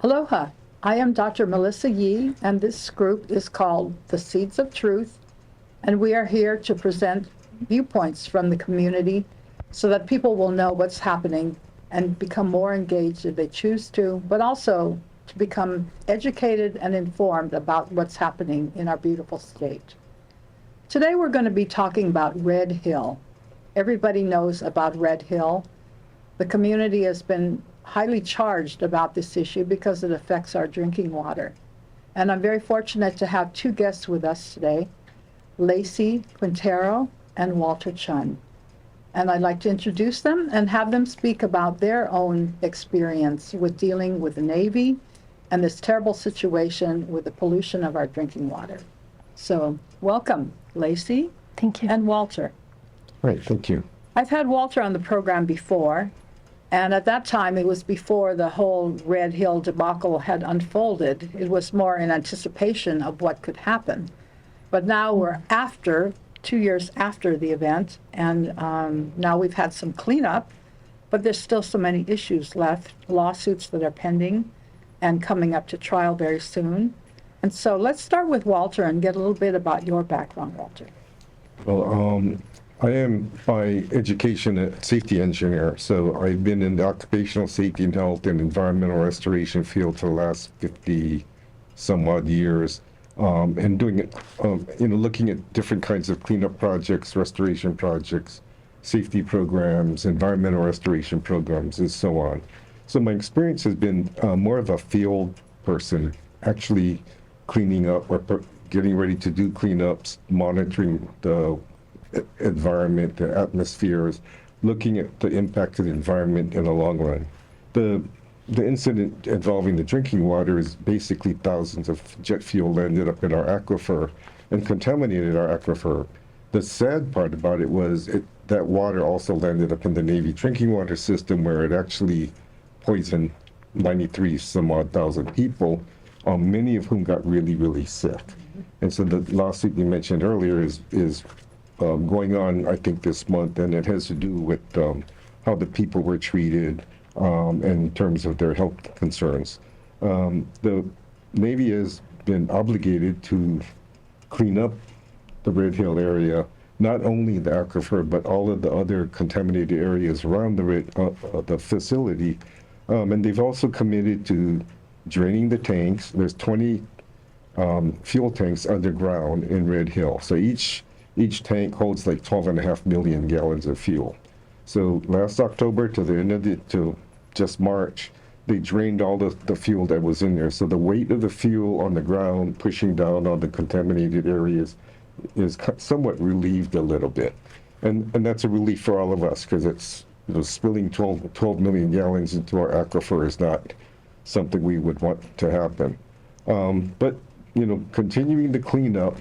Aloha, I am Dr. Melissa Yee, and this group is called The Seeds of Truth, and we are here to present viewpoints from the community so that people will know what's happening and become more engaged if they choose to, but also to become educated and informed about what's happening in our beautiful state. Today we're going to be talking about Red Hill. Everybody knows about Red Hill. The community has been highly charged about this issue because it affects our drinking water. And I'm very fortunate to have two guests with us today, Lacey Quintero and Walter Chun. And I'd like to introduce them and have them speak about their own experience with dealing with the Navy and this terrible situation with the pollution of our drinking water. So welcome, Lacey. Thank you. And Walter. Right, thank you. I've had Walter on the program before, and at that time, it was before the whole Red Hill debacle had unfolded. It was more in anticipation of what could happen. But now we're 2 years after the event, and now we've had some cleanup, but there's still so many issues left, lawsuits that are pending and coming up to trial very soon. And so let's start with Walter and get a little bit about your background, Walter. Well, I am by education a safety engineer, so I've been in the occupational safety and health and environmental restoration field for the last 50 some odd years, and doing it, looking at different kinds of cleanup projects, restoration projects, safety programs, environmental restoration programs, and so on. So my experience has been more of a field person, actually cleaning up or getting ready to do cleanups, monitoring the environment, the atmospheres, looking at the impact of the environment in the long run. The incident involving the drinking water is basically thousands of jet fuel landed up in our aquifer and contaminated our aquifer. The sad part about it was that water also landed up in the Navy drinking water system, where it actually poisoned 93 some odd thousand people, many of whom got really, really sick. And so the lawsuit you mentioned earlier is going on, I think, this month, and it has to do with how the people were treated in terms of their health concerns. The Navy has been obligated to clean up the Red Hill area, not only the aquifer, but all of the other contaminated areas around the facility. And they've also committed to draining the tanks. There's 20 fuel tanks underground in Red Hill. So each tank holds like 12.5 million gallons of fuel. So last October to the end of to just March, they drained all the fuel that was in there. So the weight of the fuel on the ground pushing down on the contaminated areas is somewhat relieved a little bit. And that's a relief for all of us, because spilling 12 million gallons into our aquifer is not something we would want to happen. But continuing to clean up,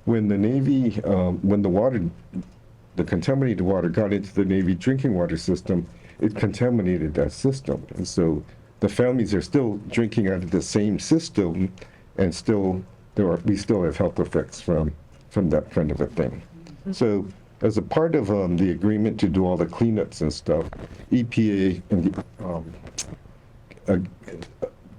when the Navy, when the contaminated water got into the Navy drinking water system, it contaminated that system. And so the families are still drinking out of the same system, and we still have health effects from that kind of a thing. Mm-hmm. So as a part of the agreement to do all the cleanups and stuff, EPA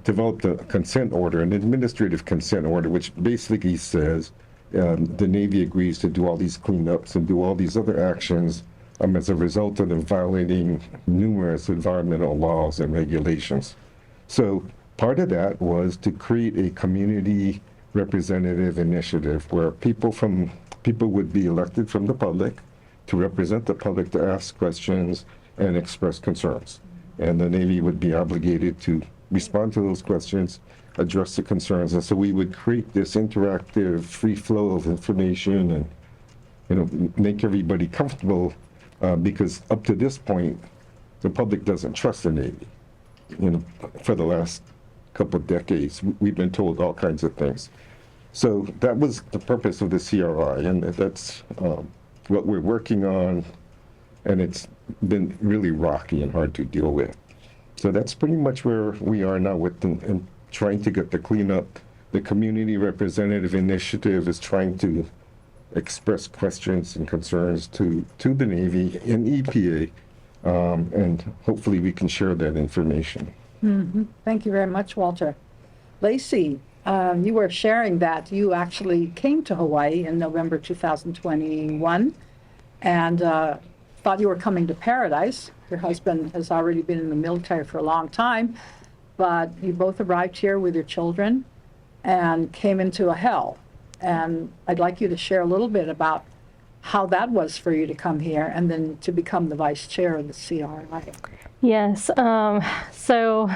developed a consent order, an administrative consent order, which basically says the Navy agrees to do all these cleanups and do all these other actions as a result of them violating numerous environmental laws and regulations. So part of that was to create a community representative initiative where people would be elected from the public to represent the public, to ask questions and express concerns. And the Navy would be obligated to respond to those questions, address the concerns. And so we would create this interactive free flow of information and make everybody comfortable, because up to this point, the public doesn't trust the Navy. For the last couple of decades, we've been told all kinds of things. So that was the purpose of the CRI, and that's what we're working on, and it's been really rocky and hard to deal with. So that's pretty much where we are now with trying to get the cleanup. The community representative initiative is trying to express questions and concerns to the Navy and EPA, and hopefully we can share that information. Thank you very much, Walter. Lacey, you were sharing that you actually came to Hawaii in November 2021 and thought you were coming to paradise. Your husband has already been in the military for a long time, but you both arrived here with your children and came into a hell. And I'd like you to share a little bit about how that was for you to come here and then to become the vice chair of the CRI. Yes. So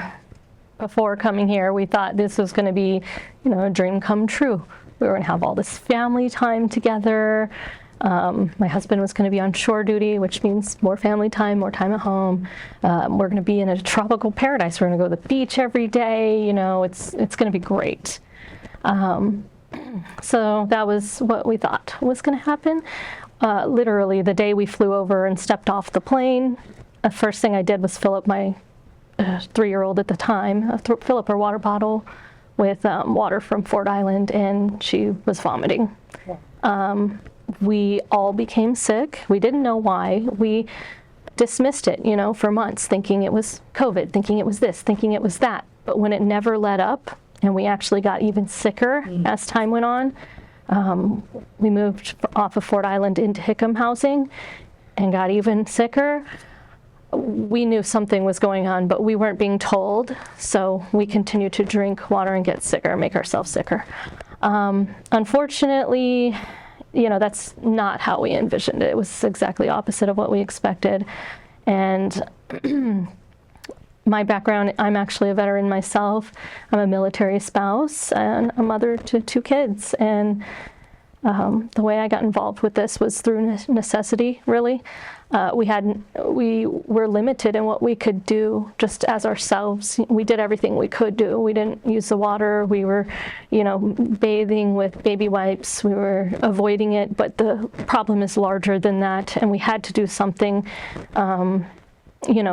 before coming here, we thought this was going to be, a dream come true. We were going to have all this family time together. My husband was going to be on shore duty, which means more family time, more time at home. We're going to be in a tropical paradise. We're going to go to the beach every day. It's going to be great. So that was what we thought was going to happen. Literally, the day we flew over and stepped off the plane, the first thing I did was fill up my 3-year-old at the time, fill up her water bottle with water from Ford Island, and she was vomiting. We all became sick. We didn't know why. We dismissed it, for months, thinking it was COVID, thinking it was this, thinking it was that. But when it never let up, and we actually got even sicker as time went on, we moved off of Ford Island into Hickam housing and got even sicker. We knew something was going on, but we weren't being told, so we continued to drink water and get sicker, make ourselves sicker. Unfortunately, that's not how we envisioned it. It was exactly opposite of what we expected. And my background, I'm actually a veteran myself. I'm a military spouse and a mother to 2 kids. And the way I got involved with this was through necessity, really. We were limited in what we could do just as ourselves. We did everything we could do. We didn't use the water. We were, bathing with baby wipes. We were avoiding it, but the problem is larger than that, and we had to do something.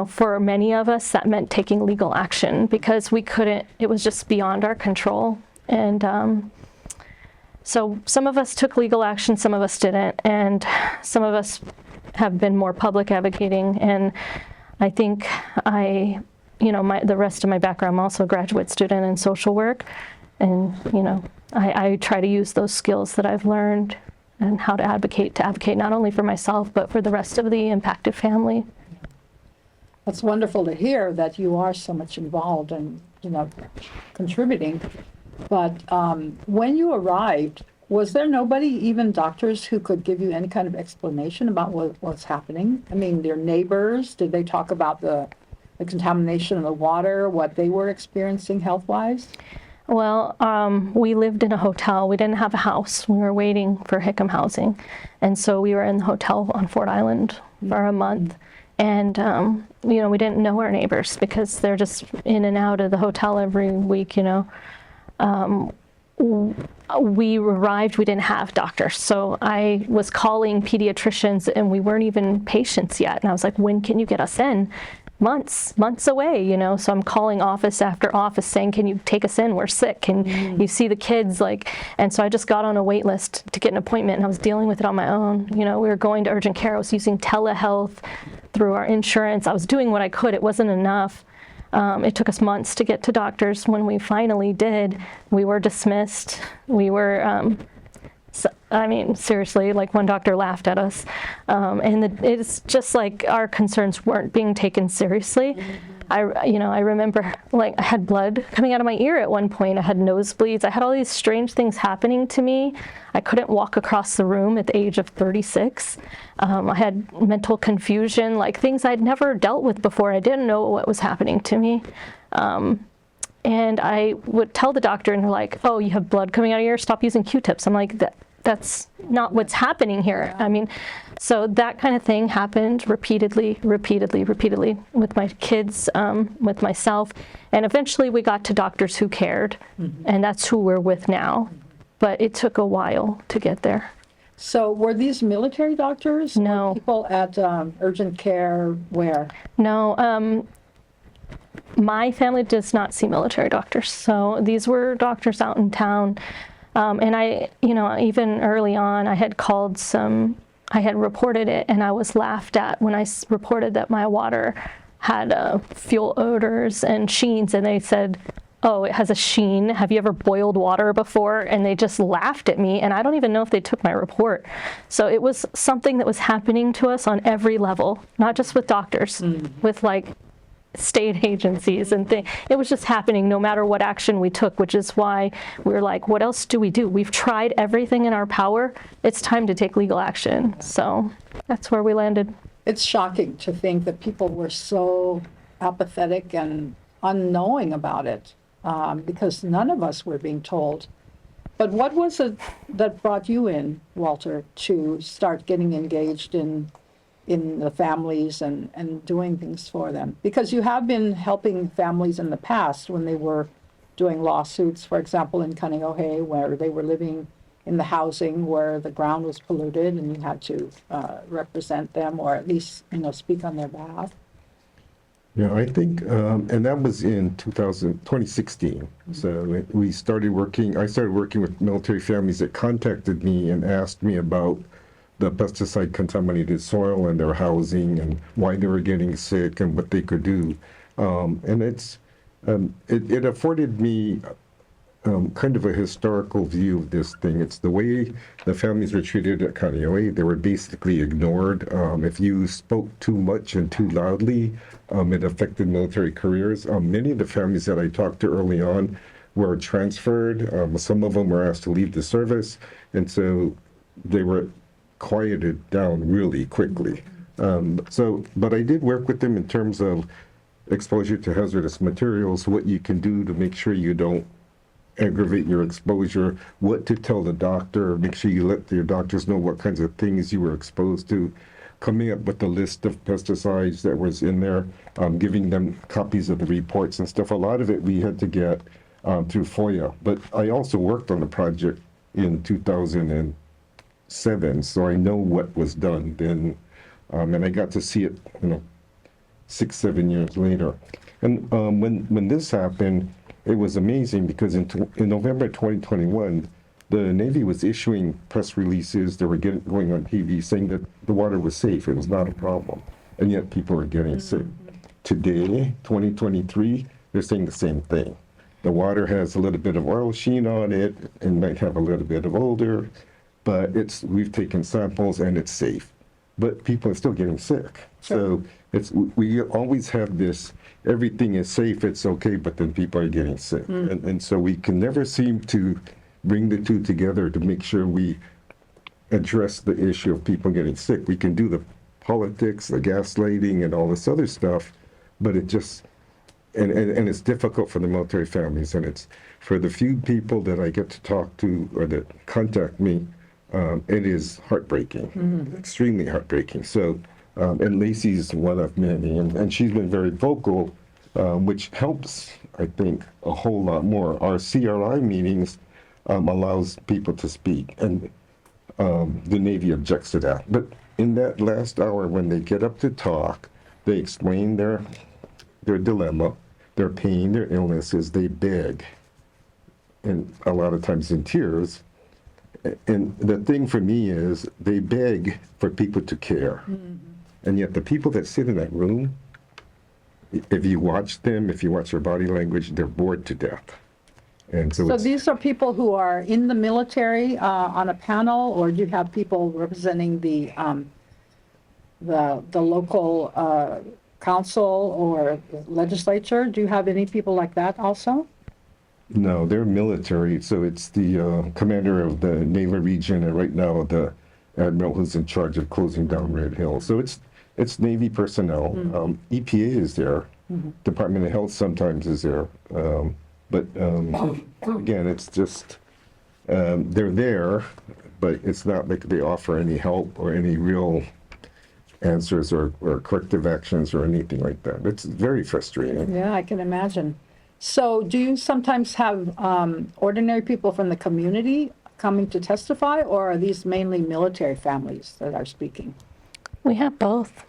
For many of us, that meant taking legal action because we couldn't, it was just beyond our control. And so some of us took legal action, some of us didn't, and some of us have been more public advocating. And I think the rest of my background, I'm also a graduate student in social work. And, I try to use those skills that I've learned and how to advocate not only for myself, but for the rest of the impacted family. It's wonderful to hear that you are so much involved and, contributing. But when you arrived, was there nobody, even doctors, who could give you any kind of explanation about what's happening? I mean, their neighbors, did they talk about the contamination of the water, what they were experiencing health-wise? Well, we lived in a hotel. We didn't have a house. We were waiting for Hickam housing. And so we were in the hotel on Ford Island for a month. And, we didn't know our neighbors because they're just in and out of the hotel every week, We arrived, we didn't have doctors. So I was calling pediatricians and we weren't even patients yet. And I was like, when can you get us in? Months away, So I'm calling office after office saying, can you take us in? We're sick. Can you see the kids? And so I just got on a wait list to get an appointment and I was dealing with it on my own. We were going to urgent care. I was using telehealth through our insurance. I was doing what I could. It wasn't enough. It took us months to get to doctors. When we finally did, we were dismissed. We were, seriously, one doctor laughed at us. It's just like our concerns weren't being taken seriously. I remember I had blood coming out of my ear at one point. I had nosebleeds. I had all these strange things happening to me. I couldn't walk across the room at the age of 36. I had mental confusion, things I'd never dealt with before. I didn't know what was happening to me. And I would tell the doctor and they're like, oh, you have blood coming out of your ear? Stop using Q-tips. I'm like, that's not what's happening here. Yeah. So that kind of thing happened repeatedly with my kids, with myself. And eventually we got to doctors who cared. And that's who we're with now. But it took a while to get there. So were these military doctors? No. Or people at urgent care where? No. My family does not see military doctors. So these were doctors out in town. And I, even early on, I had reported it, and I was laughed at when I reported that my water had fuel odors and sheens, and they said, "Oh, it has a sheen. Have you ever boiled water before?" And they just laughed at me, and I don't even know if they took my report. So it was something that was happening to us on every level, not just with doctors, with like state agencies and things. It was just happening no matter what action we took, which is why we were like, what else do we do? We've tried everything in our power. It's time to take legal action. So that's where we landed. It's shocking to think that people were so apathetic and unknowing about it, because none of us were being told. But what was it that brought you in, Walter, to start getting engaged in the families and doing things for them? Because you have been helping families in the past when they were doing lawsuits, for example, in Kaneohe, where they were living in the housing where the ground was polluted, and you had to represent them, or at least, speak on their behalf. Yeah, I think, and that was in 2016. So I started working with military families that contacted me and asked me about the pesticide contaminated soil and their housing and why they were getting sick and what they could do. And it afforded me kind of a historical view of this thing. It's the way the families were treated at Kaneohe. They were basically ignored. If you spoke too much and too loudly, it affected military careers. Many of the families that I talked to early on were transferred. Some of them were asked to leave the service, and so they were quieted down really quickly. But I did work with them in terms of exposure to hazardous materials, what you can do to make sure you don't aggravate your exposure, what to tell the doctor, make sure you let your doctors know what kinds of things you were exposed to, coming up with a list of pesticides that was in there, giving them copies of the reports and stuff. A lot of it we had to get through FOIA. But I also worked on the project in 2007, so I know what was done then, and I got to see it, 6-7 years later. And when this happened, it was amazing because in November 2021, the Navy was issuing press releases that were going on TV saying that the water was safe, it was not a problem, and yet people were getting sick. Today, 2023, they're saying the same thing. The water has a little bit of oil sheen on it and might have a little bit of odor, but we've taken samples and it's safe. But people are still getting sick. Sure. So we always have this, everything is safe, it's okay, but then people are getting sick. And so we can never seem to bring the two together to make sure we address the issue of people getting sick. We can do the politics, the gaslighting, and all this other stuff, but it just, and it's difficult for the military families, and it's for the few people that I get to talk to or that contact me, it is heartbreaking, extremely heartbreaking. So, and Lacey's one of many, and she's been very vocal, which helps, I think, a whole lot more. Our CRI meetings allows people to speak, and the Navy objects to that. But in that last hour, when they get up to talk, they explain their dilemma, their pain, their illnesses, they beg, and a lot of times in tears. And the thing for me is they beg for people to care. And yet the people that sit in that room, if you watch them, if you watch their body language, they're bored to death. And so these are people who are in the military on a panel, or do you have people representing the local council or legislature? Do you have any people like that also? No, they're military. So it's the commander of the Naval region, and right now the admiral who's in charge of closing down Red Hill. So it's Navy personnel. EPA is there. Department of Health sometimes is there. But again, it's just, they're there, but it's not like they offer any help or any real answers or corrective actions or anything like that. It's very frustrating. Yeah, I can imagine. So do you sometimes have ordinary people from the community coming to testify, or are these mainly military families that are speaking? We have both.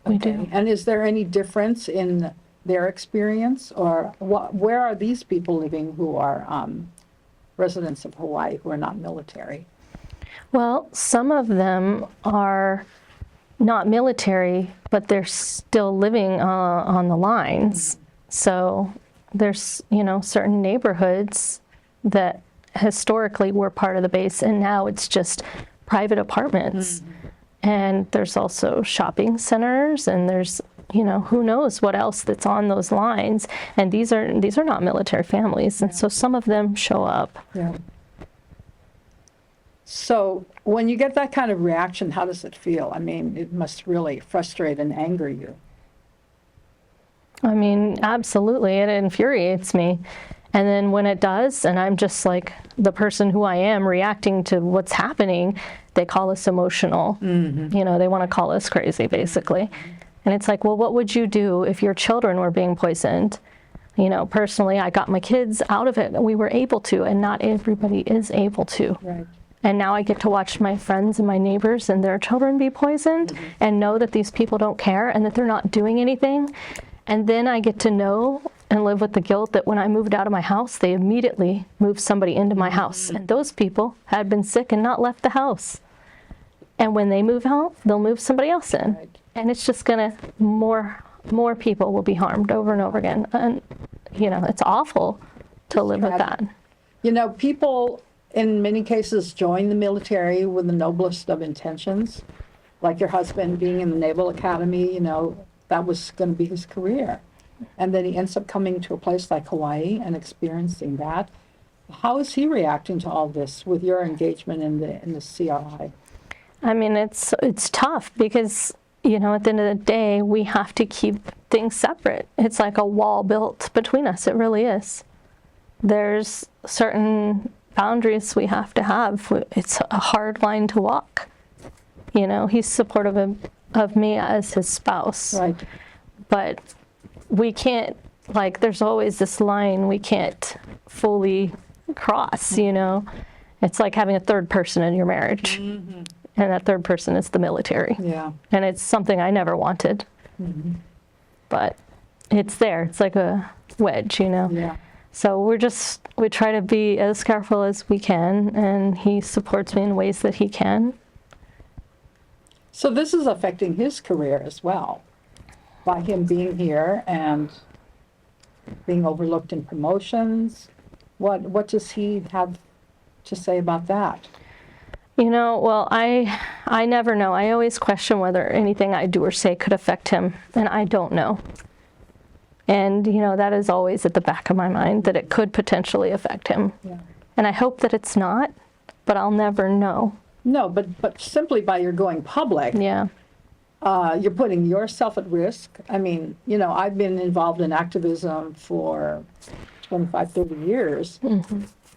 We do. And is there any difference in their experience, or where are these people living who are residents of Hawaii who are not military? Well, some of them are not military, but they're still living on the lines. So there's, certain neighborhoods that historically were part of the base, and now it's just private apartments. And there's also shopping centers, and there's, who knows what else that's on those lines. And these are not military families, and so some of them show up. Yeah. So when you get that kind of reaction, how does it feel? I mean, it must really frustrate and anger you. I mean, absolutely, it infuriates me. And then when it does, and I'm just like the person who I am reacting to what's happening, they call us emotional. They want to call us crazy, basically. And it's like, well, what would you do if your children were being poisoned? Personally, I got my kids out of it. We were able to, and not everybody is able to. Right. And now I get to watch my friends and my neighbors and their children be poisoned and know that these people don't care and that they're not doing anything. And then I get to know and live with the guilt that when I moved out of my house, they immediately moved somebody into my house. And those people had been sick and not left the house. And when they move out, they'll move somebody else in. Right. And it's just gonna, more people will be harmed over and over again. And, it's awful to live with that. People in many cases join the military with the noblest of intentions, like your husband being in the Naval Academy, that was going to be his career. And then he ends up coming to a place like Hawaii and experiencing that. How is he reacting to all this with your engagement in the CRI? I mean, it's tough because, at the end of the day, we have to keep things separate. It's like a wall built between us. It really is. There's certain boundaries we have to have. It's a hard line to walk. He's supportive of me as his spouse. Right. But we can't, there's always this line we can't fully cross, It's like having a third person in your marriage. And that third person is the military. Yeah. And it's something I never wanted. But it's there. It's like a wedge, Yeah. So we try to be as careful as we can, and he supports me in ways that he can. So this is affecting his career as well, by him being here and being overlooked in promotions. What does he have to say about that? Well, I never know. I always question whether anything I do or say could affect him, and I don't know. And, that is always at the back of my mind, that it could potentially affect him. Yeah. And I hope that it's not, but I'll never know. No, but simply by your going public, Yeah. You're putting yourself at risk. I mean, I've been involved in activism for 25, 30 years.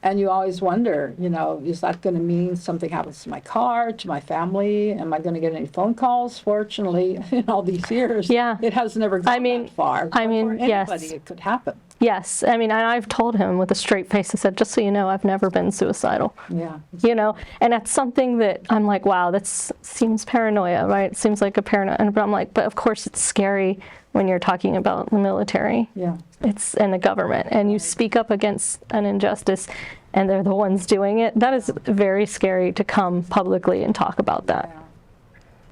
And you always wonder, is that going to mean something happens to my car, to my family? Am I going to get any phone calls? Fortunately, in all these years, it has never gone that far. But for anybody, yes. it could happen. Yes. I mean, I've told him with a straight face, I said, just so you know, I've never been suicidal. Yeah. And that's something that I'm like, wow, that seems paranoia, right? It seems like a paranoia. But I'm like, but of course it's scary when you're talking about the military. Yeah. It's in the government, and you speak up against an injustice, and they're the ones doing it. That is very scary to come publicly and talk about that.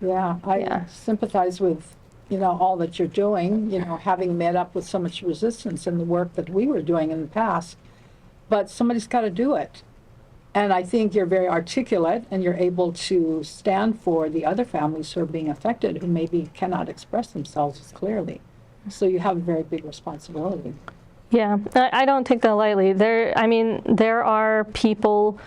Yeah. I sympathize with, all that you're doing, having met up with so much resistance in the work that we were doing in the past. But somebody's got to do it. And I think you're very articulate, and you're able to stand for the other families who are being affected, who maybe cannot express themselves as clearly. So you have a very big responsibility. Yeah, I don't take that lightly. There are people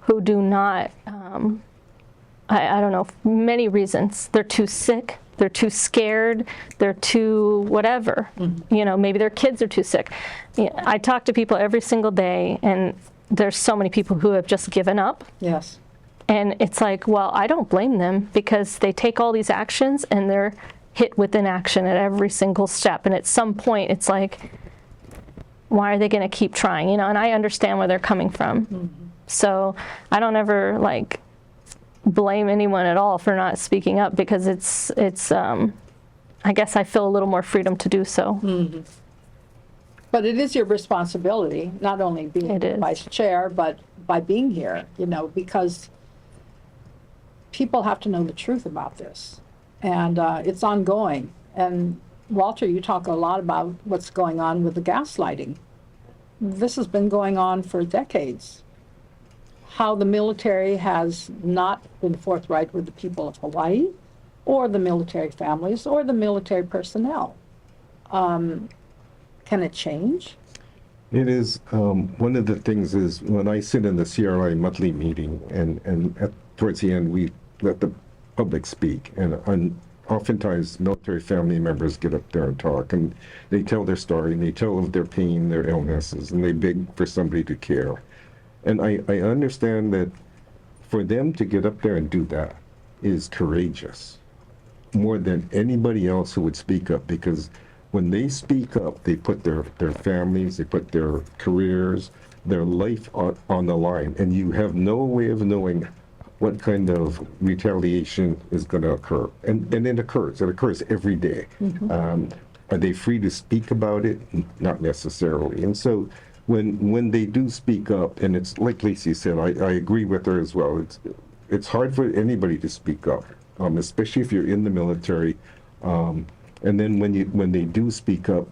who do not, I don't know, many reasons. They're too sick, they're too scared, they're too whatever. Maybe their kids are too sick. I talk to people every single day, and there's so many people who have just given up. Yes. And it's like, well, I don't blame them, because they take all these actions and they're hit with inaction at every single step. And at some point, it's like, why are they going to keep trying? And I understand where they're coming from. So I don't ever blame anyone at all for not speaking up, because it's I guess I feel a little more freedom to do so. But it is your responsibility, not only being vice chair, but by being here, because people have to know the truth about this. And it's ongoing. And Walter, you talk a lot about what's going on with the gaslighting. This has been going on for decades. How the military has not been forthright with the people of Hawaii, or the military families, or the military personnel. Can it change? It is, one of the things is when I sit in the CRI monthly meeting and towards the end, we let the public speak, and oftentimes military family members get up there and talk, and they tell their story, and they tell of their pain, their illnesses, and they beg for somebody to care. And I understand that for them to get up there and do that is courageous, more than anybody else who would speak up, because when they speak up, they put their families, they put their careers, their life on the line, and you have no way of knowing what kind of retaliation is going to occur. And it occurs. It occurs every day. Are they free to speak about it? Not necessarily. And so when they do speak up, and it's like Lacey said, I agree with her as well. It's hard for anybody to speak up, especially if you're in the military. And then when they do speak up,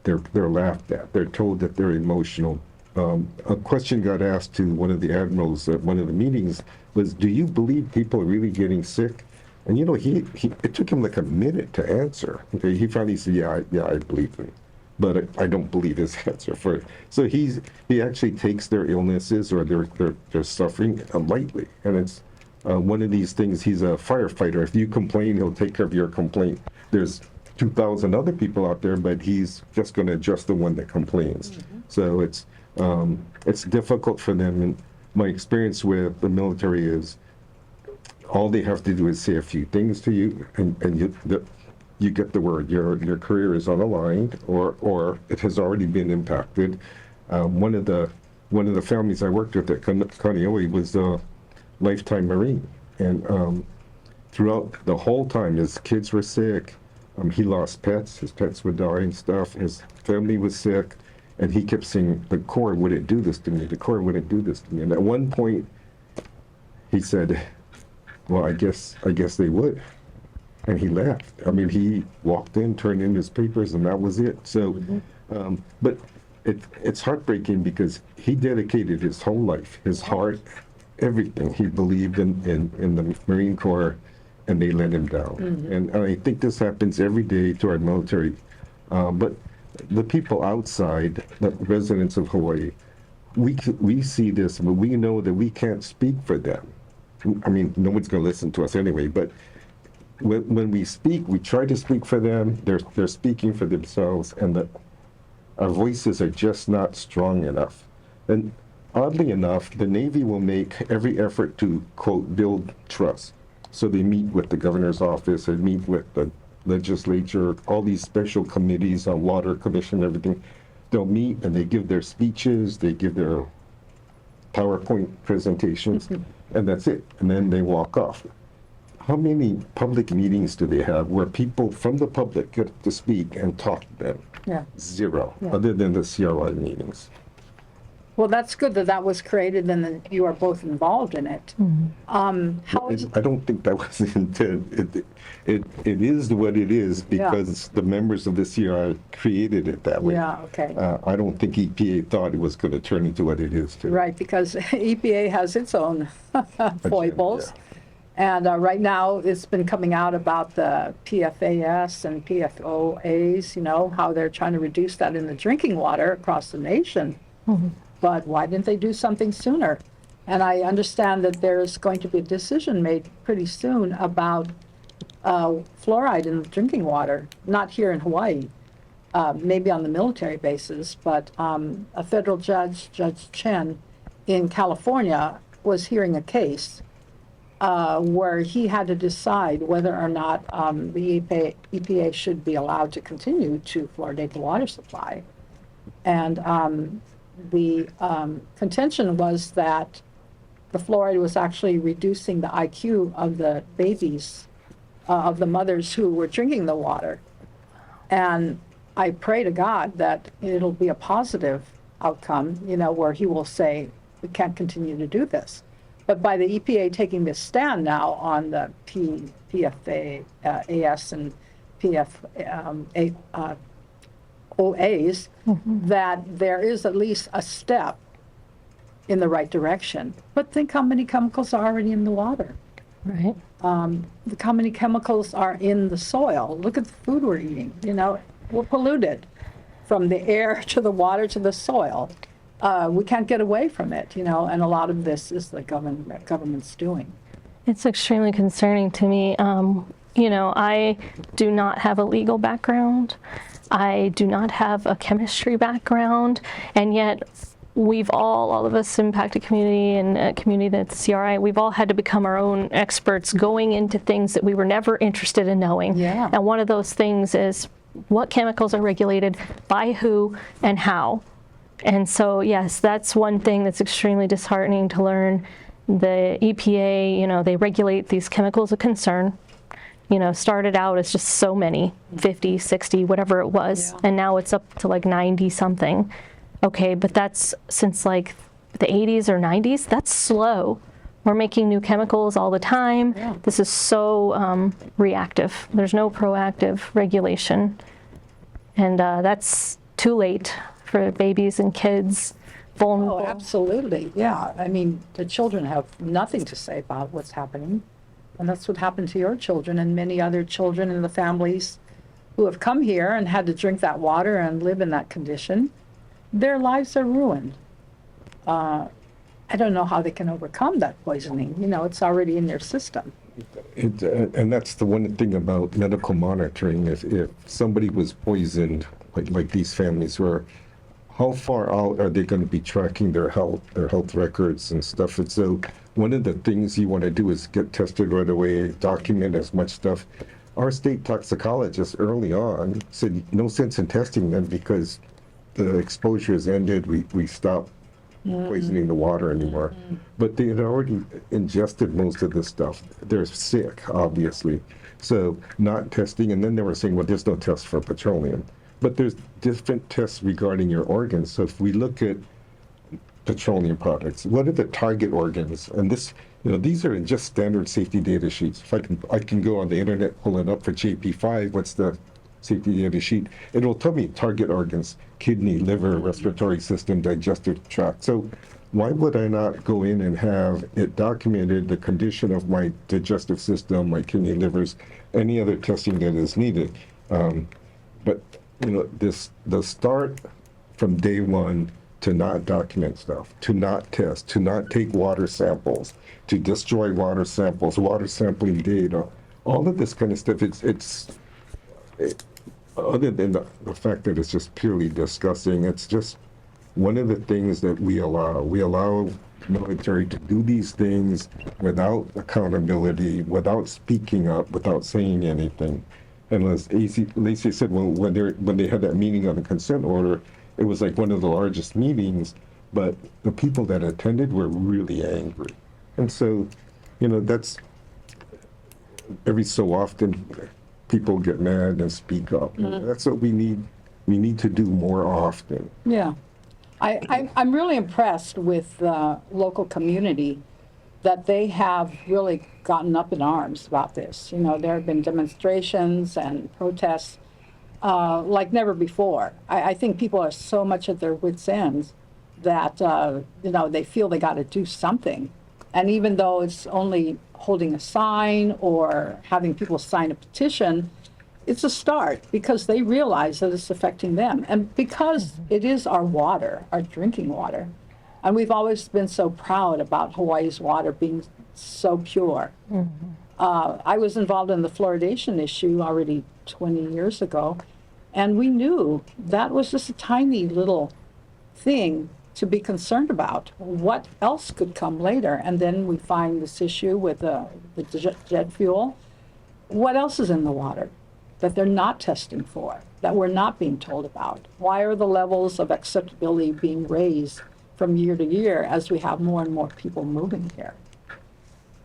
they're laughed at. They're told that they're emotional. A question got asked to one of the admirals at one of the meetings was, "Do you believe people are really getting sick?" And you know, it took him like a minute to answer. Okay, he finally said, "Yeah, I believe him," but I don't believe his answer for it. So he actually takes their illnesses or their suffering lightly, and it's one of these things. He's a firefighter. If you complain, he'll take care of your complaint. There's 2,000 other people out there, but he's just going to adjust the one that complains. So it's difficult for them. And my experience with the military is all they have to do is say a few things to you, and you get the word. Your career is on the line, or it has already been impacted. One of the families I worked with at Kaneohe was a lifetime Marine, and throughout the whole time, his kids were sick. He lost pets. His pets were dying and stuff. His family was sick. And he kept saying, "The Corps wouldn't do this to me. The Corps wouldn't do this to me." And at one point, he said, "Well, I guess they would." And he left. I mean, he walked in, turned in his papers, and that was it. So, but it's heartbreaking because he dedicated his whole life, his heart, everything. He believed in the Marine Corps, and they let him down. And I think this happens every day to our military. But the people outside, the residents of Hawaii, we see this, but we know that we can't speak for them. I mean, no one's going to listen to us anyway, but when we speak, we try to speak for them. They're speaking for themselves, and our voices are just not strong enough. And oddly enough, the Navy will make every effort to, quote, build trust. So they meet with the governor's office, they meet with the legislature, all these special committees on water commission, everything. They'll meet and they give their speeches, they give their PowerPoint presentations, and that's it. And then they walk off. How many public meetings do they have where people from the public get to speak and talk to them? Yeah. Zero, Yeah. other than the CRI meetings. Well, that's good that was created and then you are both involved in it. How is I don't think that was the intent. It is what it is because the members of the CRI created it that way. Yeah, okay. I don't think EPA thought it was going to turn into what it is. Right, because EPA has its own foibles. Yeah. And right now, it's been coming out about the PFAS and PFOAs, you know, how they're trying to reduce that in the drinking water across the nation. But why didn't they do something sooner? And I understand that there's going to be a decision made pretty soon about fluoride in the drinking water, not here in Hawaii, maybe on the military bases, but a federal judge, Judge Chen, in California, was hearing a case where he had to decide whether or not the EPA should be allowed to continue to fluoridate the water supply. And the contention was that the fluoride was actually reducing the IQ of the babies, of the mothers who were drinking the water. And I pray to God that it'll be a positive outcome, you know, where he will say, we can't continue to do this. But by the EPA taking this stand now on the PFAS and OAs, that there is at least a step in the right direction. But think how many chemicals are already in the water. Right. Look how many chemicals are in the soil. Look at the food we're eating. You know, we're polluted from the air to the water to the soil. We can't get away from it, you know, and a lot of this is the government's doing. It's extremely concerning to me. You know, I do not have a legal background. I do not have a chemistry background, and yet we've all of us impacted community and a community that's CRI, we've all had to become our own experts going into things that we were never interested in knowing. Yeah. And one of those things is what chemicals are regulated, by who, and how. And so, yes, that's one thing that's extremely disheartening to learn. The EPA, you know, they regulate these chemicals of concern. You know, started out as just so many, 50, 60, whatever it was, and now it's up to like 90 something. Okay, but that's since like the 80s or 90s, that's slow. We're making new chemicals all the time. Yeah. This is so reactive. There's no proactive regulation. And that's too late for babies and kids, vulnerable. Oh, absolutely. Yeah. I mean, the children have nothing to say about what's happening. And that's what happened to your children and many other children in the families who have come here and had to drink that water and live in that condition. Their lives are ruined. I don't know how they can overcome that poisoning. You know, it's already in their system. And that's the one thing about medical monitoring. If somebody was poisoned, like these families were, how far out are they going to be tracking their health records and stuff? And so one of the things you want to do is get tested right away, document as much stuff. Our state toxicologist early on said no sense in testing them because the exposure has ended. We stopped poisoning the water anymore. But they had already ingested most of this stuff. They're sick, obviously. So not testing, and then they were saying, well, there's no test for petroleum. But there's different tests regarding your organs. So if we look at petroleum products, what are the target organs? And this, you know, these are just standard safety data sheets. If I can go on the internet, pull it up for JP5, what's the safety data sheet? It'll tell me target organs: kidney, liver, respiratory system, digestive tract. So why would I not go in and have it documented, the condition of my digestive system, my kidney, livers, any other testing that is needed? But you know, the start from day one to not document stuff, to not test, to not take water samples, to destroy water samples, water sampling data, all of this kind of stuff, other than the fact that it's just purely disgusting, it's just one of the things that we allow. We allow military to do these things without accountability, without speaking up, without saying anything. And as Lacey said, when they had that meeting on the consent order, it was like one of the largest meetings, but the people that attended were really angry. And so, you know, that's every so often people get mad and speak up. That's what we need. We need to do more often. Yeah. I'm really impressed with the local community that they have really gotten up in arms about this. You know, there have been demonstrations and protests like never before. I think people are so much at their wits' ends that, you know, they feel they got to do something. And even though it's only holding a sign or having people sign a petition, it's a start because they realize that it's affecting them. And because it is our water, our drinking water, and we've always been so proud about Hawaii's water being so pure. I was involved in the fluoridation issue already 20 years ago, and we knew that was just a tiny little thing to be concerned about. What else could come later? And then we find this issue with the jet fuel. What else is in the water that they're not testing for, that we're not being told about? Why are the levels of acceptability being raised from year to year as we have more and more people moving here?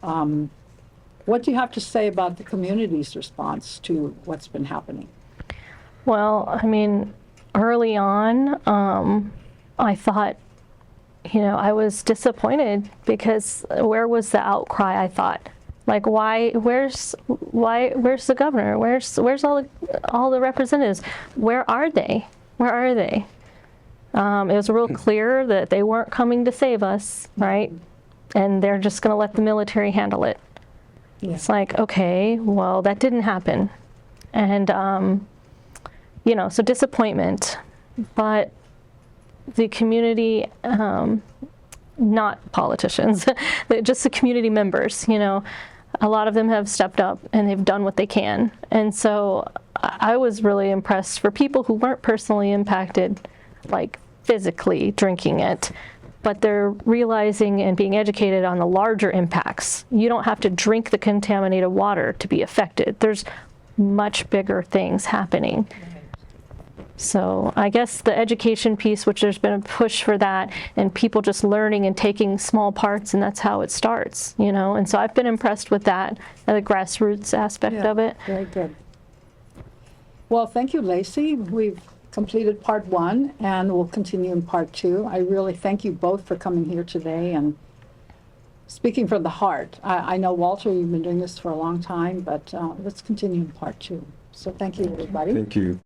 What do you have to say about the community's response to what's been happening? Well, I mean, early on, I thought, I was disappointed because where was the outcry, I thought? Like, where's the governor? Where's all the representatives? Where are they? Where are they? It was real clear that they weren't coming to save us, right? And they're just going to let the military handle it. Yeah. It's like, okay, well, that didn't happen. And, so disappointment. But the community, not politicians, just the community members, a lot of them have stepped up and they've done what they can. And so I was really impressed for people who weren't personally impacted, like physically drinking it, but they're realizing and being educated on the larger impacts. You don't have to drink the contaminated water to be affected. There's much bigger things happening. So I guess the education piece, which there's been a push for that, and people just learning and taking small parts, and that's how it starts, And so I've been impressed with that, the grassroots aspect of it. Very good. Well, thank you, Lacey. We've completed part 1, and we'll continue in part 2. I really thank you both for coming here today and speaking from the heart. I know, Walter, you've been doing this for a long time, but let's continue in part 2. So thank you, everybody. Thank you.